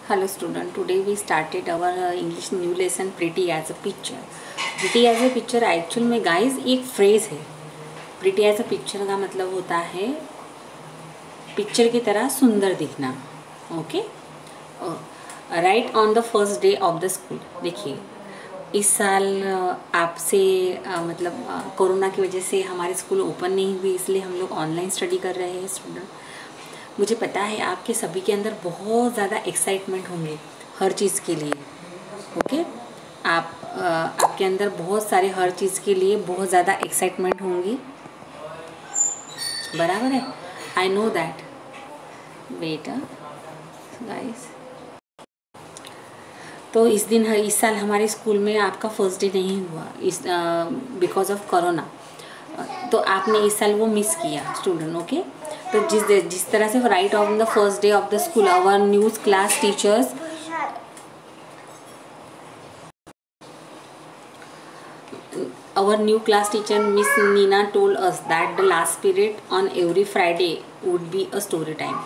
Hello student, today we started our English new lesson pretty as a picture. Pretty as a picture actual में guys एक phrase है. Pretty as a picture का मतलब होता है picture की तरह सुंदर दिखना. Okay, right on the first day of the school. देखिए इस साल आपसे मतलब कोरोना की वजह से हमारे स्कूल ओपन नहीं हुई, इसलिए हम लोग ऑनलाइन स्टडी कर रहे हैं स्टूडेंट. मुझे पता है आपके सभी के अंदर बहुत ज़्यादा एक्साइटमेंट होंगे हर चीज़ के लिए. ओके, आपके अंदर बहुत सारे हर चीज़ के लिए बहुत ज़्यादा एक्साइटमेंट होंगी. बराबर है, I know that. Wait guys, तो इस साल हमारे स्कूल में आपका फर्स्ट डे नहीं हुआ इस बिकॉज ऑफ कोरोना. तो आपने इस साल वो मिस किया स्टूडेंट. ओके, तो जिस तरह से right on the first day of the school our new class teachers our new class teacher Miss Nina told us that the last period on every Friday would be a story time.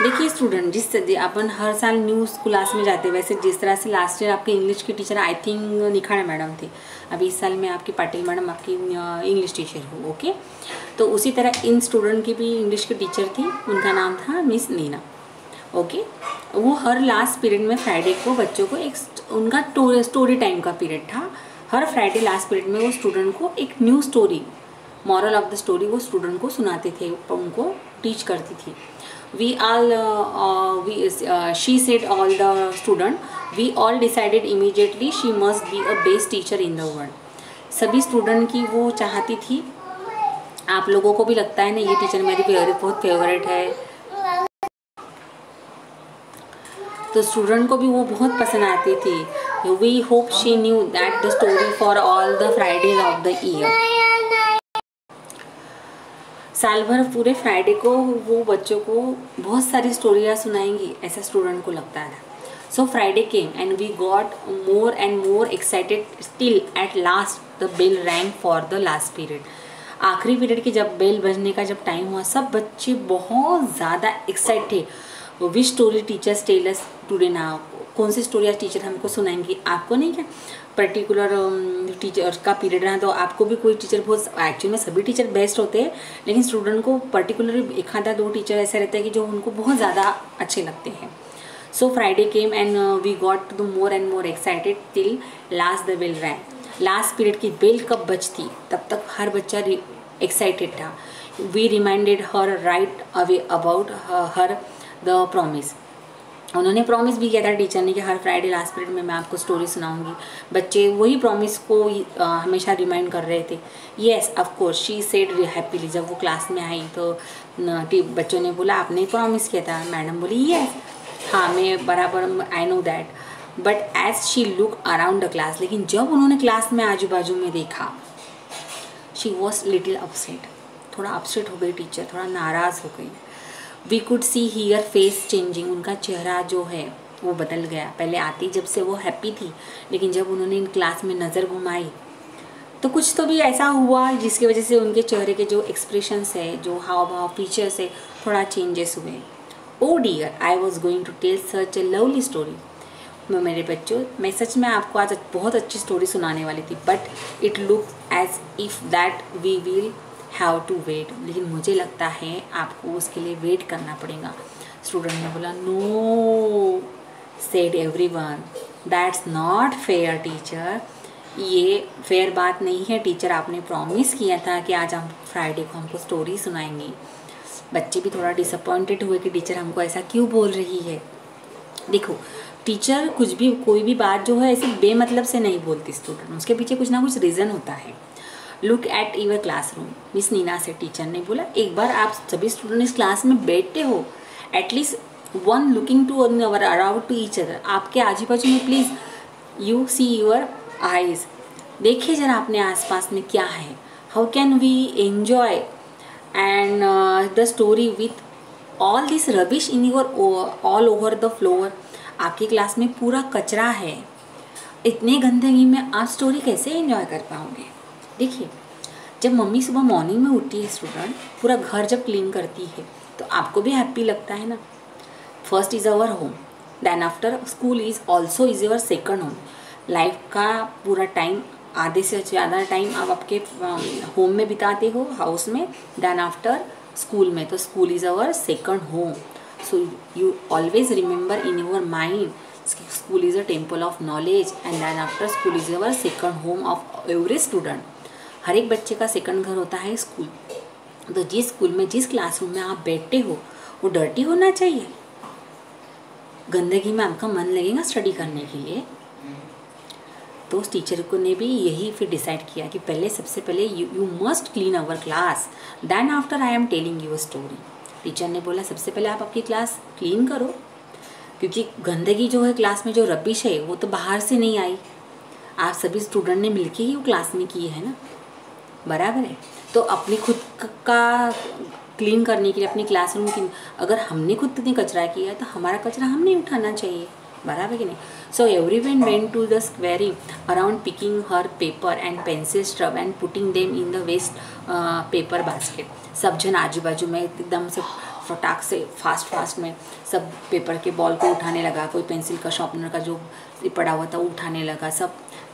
देखिए student, जिस अपन हर साल new class में जाते हैं, वैसे जिस तरह से लास्ट ईयर आपके इंग्लिश की टीचर आई थिंक निखाड़ा मैडम थी, अभी इस साल में आपकी पाटिल मैडम आपकी इंग्लिश टीचर हो. ओके, तो उसी तरह इन स्टूडेंट की भी इंग्लिश की टीचर थी, उनका नाम था मिस नीना. ओके, वो हर लास्ट पीरियड में फ्राइडे को बच्चों को एक उनका स्टोरी टाइम का पीरियड था. हर फ्राइडे लास्ट पीरियड में वो स्टूडेंट को एक new story, moral of the story वो स्टूडेंट को सुनाते थे, उनको टीच करती थी. she said all the student, we all decided immediately she must be a best teacher in the world. सभी स्टूडेंट की वो चाहती थी. आप लोगों को भी लगता है ना ये टीचर मेरी बहुत फेवरेट है, तो स्टूडेंट को भी वो बहुत पसंद आती थी. We hope she knew that the story for all the Fridays of the year. साल भर पूरे फ्राइडे को वो बच्चों को बहुत सारी स्टोरियाँ सुनाएंगी, ऐसा स्टूडेंट को लगता है. So Friday came and we got more and more excited still. At last the bell rang for the last period. आखिरी पीरियड की जब बेल बजने का जब टाइम हुआ, सब बच्चे बहुत ज़्यादा एक्साइट थे. Which story teachers tell us today now. कौन सी स्टोरी आज टीचर हमको सुनाएंगी. आपको नहीं क्या पर्टिकुलर टीचर का पीरियड रहा, तो आपको भी कोई टीचर बहुत, एक्चुअली में सभी टीचर बेस्ट होते हैं, लेकिन स्टूडेंट को पर्टिकुलर एक आधा दो टीचर ऐसे रहते हैं कि जो उनको बहुत ज़्यादा अच्छे लगते हैं. So Friday came and we got the more and more excited till last the bell rang. Last period की बेल कब बजती तब तक हर बच्चा एक्साइटेड था. We reminded her right away about her the promise. उन्होंने प्रॉमिस भी किया था टीचर ने कि हर फ्राइडे लास्ट पीरियड में मैं आपको स्टोरी सुनाऊंगी. बच्चे वही प्रॉमिस को हमेशा रिमाइंड कर रहे थे. Yes of course she said happily. जब वो क्लास में आई तो बच्चों ने बोला आपने प्रॉमिस किया था. मैडम बोली येस, हाँ मैं बराबर, I know that. But as she look around the class, लेकिन जब उन्होंने क्लास में आजू बाजू में देखा, शी वॉज लिटिल अपसेट. थोड़ा अपसेट हो गई टीचर, थोड़ा नाराज़ हो गई. We could see her face changing. उनका चेहरा जो है वो बदल गया. पहले आती जब से वो हैप्पी थी, लेकिन जब उन्होंने इन क्लास में नज़र घुमाई तो कुछ तो भी ऐसा हुआ जिसकी वजह से उनके चेहरे के जो एक्सप्रेशंस है, जो हाव भाव फीचर्स है, थोड़ा चेंजेस हुए. Oh dear, I was going to tell such a lovely story. मेरे बच्चों, मैं सच में आपको आज बहुत अच्छी स्टोरी सुनाने वाली थी, but it look as if that we will have to wait. लेकिन मुझे लगता है आपको उसके लिए वेट करना पड़ेगा. स्टूडेंट ने बोला no, said everyone, that's not fair teacher. ये फेयर बात नहीं है टीचर. आपने प्रॉमिस किया था कि आज हम फ्राइडे को हमको स्टोरी सुनाएंगी. बच्चे भी थोड़ा डिसअपॉइंटेड हुए कि टीचर हमको ऐसा क्यों बोल रही है. देखो टीचर कुछ भी, कोई भी बात जो है ऐसे बेमतलब से नहीं बोलती स्टूडेंट, उसके पीछे कुछ ना कुछ रीज़न होता है. Look at your classroom, miss Nina से टीचर ने बोला. एक बार आप सभी स्टूडेंट इस क्लास में बैठते हो, at least one looking to around to each other. आपके आजू बाजू में please you see your eyes. देखिए जरा अपने आसपास में क्या है. How can we enjoy and the story with all this rubbish in your all over the floor. आपकी क्लास में पूरा कचरा है, इतने गंदगी में आप स्टोरी कैसे एंजॉय कर पाओगे. देखिए जब मम्मी सुबह मॉर्निंग में उठती है स्टूडेंट, पूरा घर जब क्लीन करती है तो आपको भी हैप्पी लगता है ना. First is our home. Then after school is also is your second home. Life का पूरा टाइम, आधे से ज़्यादा टाइम आप आपके होम में बिताते हो, हाउस में, देन आफ्टर स्कूल में। तो school is our second home. So you always remember in your mind, school is a temple of knowledge and then after school is our second home of every student. हर एक बच्चे का second घर होता है school. तो जिस school में, जिस क्लासरूम में आप बैठते हो वो डर्टी होना चाहिए? गंदगी में आपका मन लगेगा स्टडी करने के लिए? तो उस टीचर को ने भी यही फिर डिसाइड किया कि पहले, सबसे पहले you must clean our class, then after I am telling you a story. Teacher ने बोला सबसे पहले आप आपकी क्लास क्लीन करो, क्योंकि गंदगी जो है क्लास में, जो रबिश है, वो तो बाहर से नहीं आई, आप सभी स्टूडेंट ने मिलके ही वो क्लास में की है ना, बराबर है। तो अपनी खुद का क्लीन करने के लिए अपनी क्लासरूम की, अगर हमने खुद ने कचरा किया तो हमारा कचरा हमने उठाना चाहिए, बराबर कि नहीं। So everyone went to the scurry around picking her paper and pencil stub and putting them in the waste paper basket. सब जन आजू बाजू में एकदम से फटाक से फास्ट में सब पेपर के बॉल को उठाने लगा, कोई पेंसिल का शार्पनर का जो पड़ा हुआ था वो उठाने लगा, सब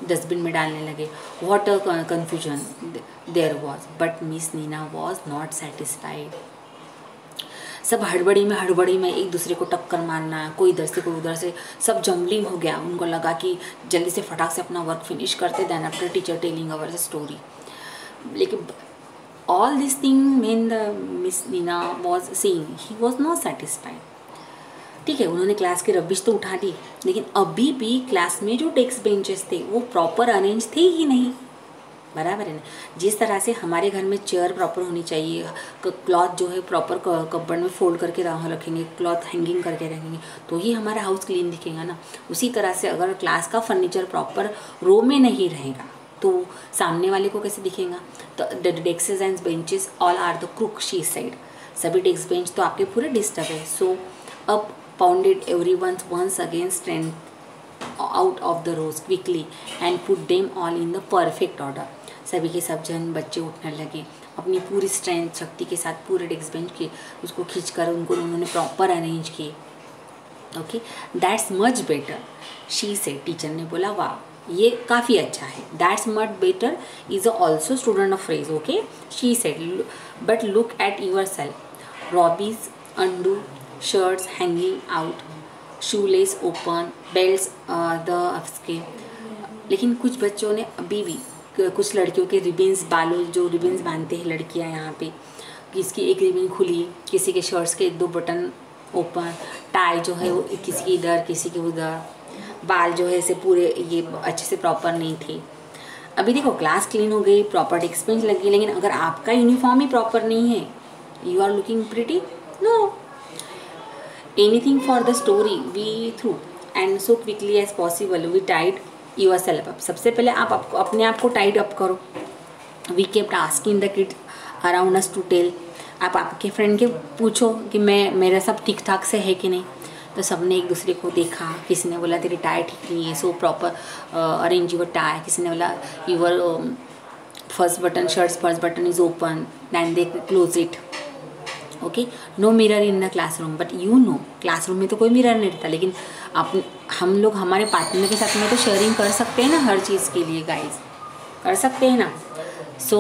डस्टबिन में डालने लगे। What a confusion there was, but miss Nina was not satisfied. सब हड़बड़ी में एक दूसरे को टक्कर मारना, कोई इधर से कोई उधर से, सब जम्बलिंग हो गया। उनको लगा कि जल्दी से फटाक से अपना वर्क फिनिश करते, then after teacher telling our story. लेकिन all this thing when the miss Nina was seeing, he was not satisfied. ठीक है, उन्होंने क्लास की रबिश तो उठा दी, लेकिन अभी भी क्लास में जो डेस्क बेंचेस थे वो प्रॉपर अरेंज थे ही नहीं, बराबर है ना। जिस तरह से हमारे घर में चेयर प्रॉपर होनी चाहिए, क्लॉथ जो है प्रॉपर कपबोर्ड में फोल्ड करके रखेंगे, क्लॉथ हैंगिंग करके रखेंगे, तो ही हमारा हाउस क्लीन दिखेगा ना। उसी तरह से अगर क्लास का फर्नीचर प्रॉपर रो में नहीं रहेगा तो सामने वाले को कैसे दिखेगा। तो the desks and benches all are the crook, she said. सभी डेस्क बेंच तो आपके पूरे डिस्टर्ब है। सो अब pounded everyone once again strength out of the rows quickly and put them all in the perfect order। सभी के सब जन बच्चे उठने लगे, अपनी पूरी स्ट्रेंथ शक्ति के साथ पूरे डेस्क बेंच के उसको खींचकर उन्होंने प्रॉपर अरेंज किए। Okay, that's much better, she say. Teacher ने बोला वाह ये काफ़ी अच्छा है। That's much better is also student of phrase. Okay, she said, but look at yourself, Robbie's undo, shirts hanging out, shoelace open, belts the लेकिन कुछ बच्चों ने अभी भी, कुछ लड़कियों के रिबन्स, बालों जो रिबन्स बांधते हैं लड़कियां यहाँ पे, किसकी एक रिबन खुली, किसी के शर्ट्स के 2 बटन ओपन, टाई जो है वो किसी के इधर किसी के उधर, बाल जो है इसे पूरे ये अच्छे से प्रॉपर नहीं थे। अभी देखो क्लास क्लीन हो गई, प्रॉपर डेस्क बेंच लगी, लेकिन अगर आपका यूनिफॉर्म ही प्रॉपर नहीं है, you are looking pretty, no. Anything for the story we threw and so quickly as possible we tied yourself up। सबसे पहले आप अपने आप को टाइड अप करो। We kept asking the kids around us to tell। आप आपके friend के पूछो कि मेरा सब ठीक ठाक से है कि नहीं। तो सबने एक दूसरे को देखा, किसी ने बोला तेरी टाई ठीक नहीं है, so proper arrange your tie, किसी ने बोला your first button, shirts first button is open, then they close it. Okay, no mirror in the classroom, but you know classroom में तो कोई मिरर नहीं रहता, लेकिन हम लोग हमारे पार्टनर के साथ में तो शेयरिंग कर सकते हैं ना हर चीज़ के लिए, गाइस कर सकते हैं ना। So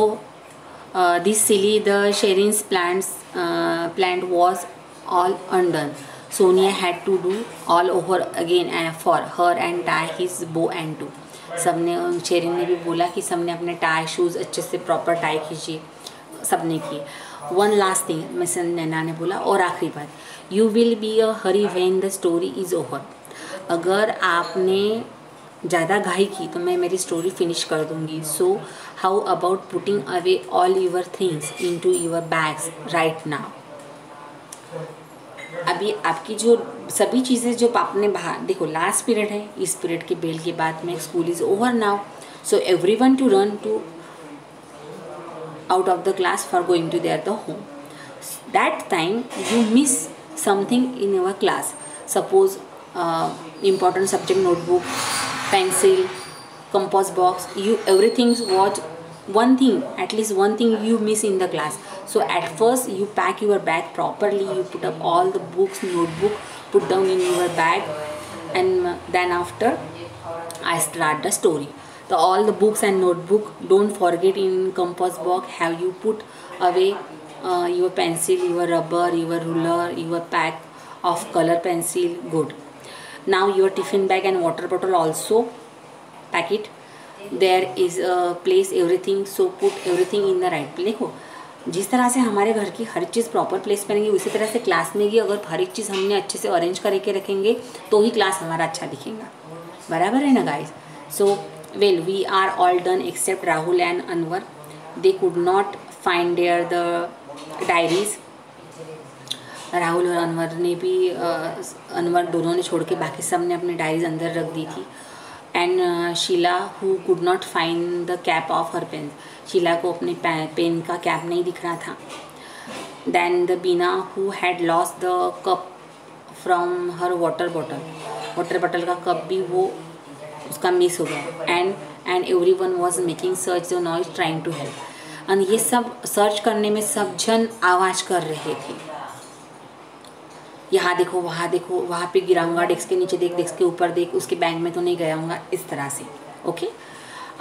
this silly the sharings plant was all undone. Sonia had to do all over again for her and tie his bow and too. सबने, शेयरिंग ने भी बोला कि सबने अपने टाई शूज़ अच्छे से प्रॉपर टाई खींची, सबने की। वन लास्ट थिंग, मिस नैना ने बोला, और आखिरी बात, you will be a Hari when the story is over. अगर आपने ज़्यादा घाई की तो मैं मेरी स्टोरी फिनिश कर दूँगी। So how about putting away all your things into your bags right now. अभी आपकी जो सभी चीज़ें जो आपने बाहर, देखो लास्ट पीरियड है, इस पीरियड के बेल के बाद में school is over now, so everyone to run to out of the class for going to their the home. That time you miss something in your class, suppose important subject notebook, pencil, compass box, you everything was one thing, at least one thing you miss in the class. So at first you pack your bag properly, you put up all the books, notebook, put down in your bag, and then after I start the story. So all the books and notebook, don't forget in compass box have you put away your pencil, your rubber, your ruler, your pack of color pencil. Good. Now your tiffin bag and water bottle also pack it. There is a place everything, so put everything in the right place. देखो जिस तरह से हमारे घर की हर चीज़ proper place पर रहेंगी, उसी तरह से क्लास में भी अगर हर एक चीज़ हमने अच्छे से अरेंज करके रखेंगे तो ही क्लास हमारा अच्छा दिखेगा. बराबर है ना guys? So well we are all done except Rahul and Anwar. They could not find their the diaries. Rahul और अनवर ने भी अनवर दोनों ने छोड़ के बाकी सब ने अपनी डायरीज अंदर रख दी थी. And Sheela who could not find the cap of her pen. Sheela को अपने पेन का कैप नहीं दिख रहा था. Then the Beena who had lost the cup from her water bottle का कप भी वो उसका मिस हो गया. And everyone was making search the noise trying to help. And ये सब सर्च करने में सब जन आवाज़ कर रहे थे. यहाँ देखो, वहाँ देखो, वहाँ पे गिराऊंगा, डेस्क के नीचे देख, डेस्क के ऊपर देख, उसके बैग में तो नहीं गया हूँगा, इस तरह से. Okay.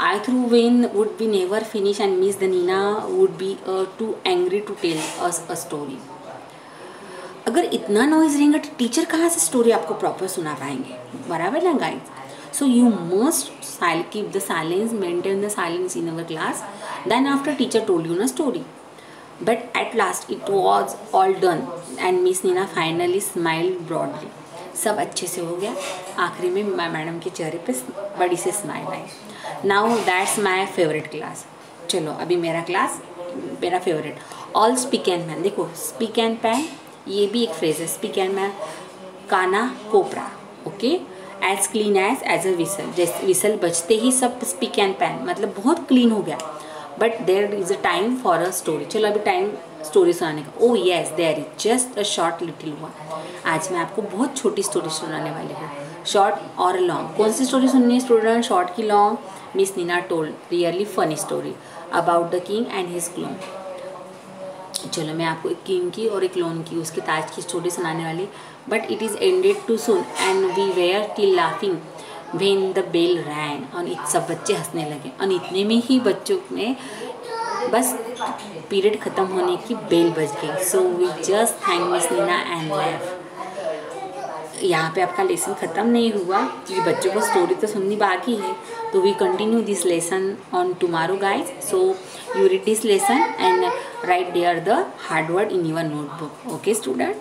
I through Wayne would be never finish and Miss Nina would be too angry to tell us a story. अगर इतना नॉइज रहेगा तो टीचर कहाँ से स्टोरी आपको प्रॉपर सुना पाएंगे. बराबर ना guys? So you must keep the silence, maintain the silence in our class. Then after teacher told you ना story. But at last it was all done and miss Nina finally smiled broadly. सब अच्छे से हो गया. आखिरी में madam के चेहरे पे बड़ी सी स्माइल आई. Now that's my favourite class. चलो अभी मेरा क्लास मेरा favourite. All spick and span. देखो स्पीक एंड पैन ये भी एक फ्रेज है. स्पीक एंड पैन काना कोपरा. Okay. As clean as a whistle. जैसे विसल बजते ही सब स्पीक एंड पैन, मतलब बहुत क्लीन हो गया. But there is a time for a story. चलो अभी टाइम स्टोरी सुनाने का. Oh yes there is just a short little one. आज मैं आपको बहुत छोटी स्टोरी सुनाने वाली हूँ. शॉर्ट और लॉन्ग. कौन सी स्टोरी सुननी है स्टूडेंट? शॉर्ट की long? Miss Neena told really funny story about the king and his clone. चलो मैं आपको एक किंग की और एक क्लोन की, उसके ताज की स्टोरी सुनाने वाली. But it is ended too soon and we were till laughing when the bell rang. और सब बच्चे हंसने लगे. और इतने में ही बच्चों में बस पीरियड ख़त्म होने की बेल बज गई. So we just thank miss Neena and laugh. यहाँ पे आपका लेसन ख़त्म नहीं हुआ क्योंकि बच्चों को स्टोरी तो सुननी बाकी है. तो we continue this lesson on tomorrow guys. So you read this lesson and write there the hard word in your notebook. Okay student.